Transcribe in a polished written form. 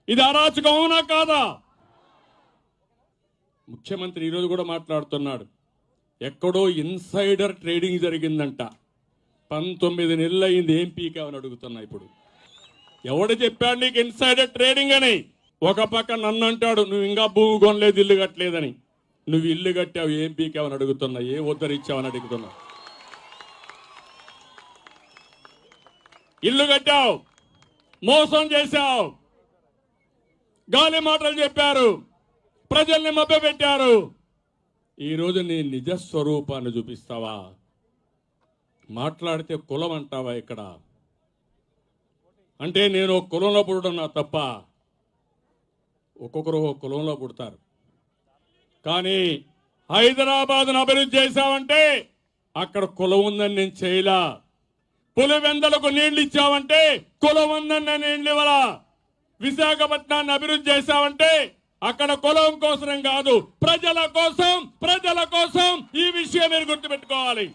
ఇది అరాచకం అవునా కాదా? ముఖ్యమంత్రి ఈరోజు కూడా మాట్లాడుతున్నాడు, ఎక్కడో ఇన్సైడర్ ట్రేడింగ్ జరిగిందంట. 19 నెలలు అయింది, ఏం పీకావని అడుగుతున్నా. ఇప్పుడు ఎవడు చెప్పాడు నీకు ఇన్సైడర్ ట్రేడింగ్ అని? ఒక పక్క నన్ను అంటాడు, నువ్వు ఇంకా భూమి కొనలేదు, ఇల్లు కట్టలేదని. నువ్వు ఇల్లు కట్టావు, ఏం పీకావని అడుగుతున్నా, ఏ ఉద్ధరించావని అడుగుతున్నా. ఇల్లు కట్టావు, మోసం చేశావు, గాలి మాటలు చెప్పారు, ప్రజల్ని మభ్యపెట్టారు. ఈరోజు నీ నిజ స్వరూపాన్ని చూపిస్తావా? మాట్లాడితే కులం అంటావా? ఇక్కడ అంటే నేను ఒక కులంలో పుట్టడం నా తప్ప? ఒక్కొక్కరు ఒక కులంలో పుడతారు. కానీ హైదరాబాద్ను అభివృద్ధి చేశావంటే అక్కడ కులం ఉందని నేను చేయలా. పులివెందలకు నీళ్లు ఇచ్చావంటే కులం ఉందని నేను నీళ్లు ఇవ్వలా. విశాఖపట్నాన్ని అభివృద్ధి చేశావంటే అక్కడ కులం కోసం కాదు, ప్రజల కోసం ఈ విషయం మీరు గుర్తుపెట్టుకోవాలి.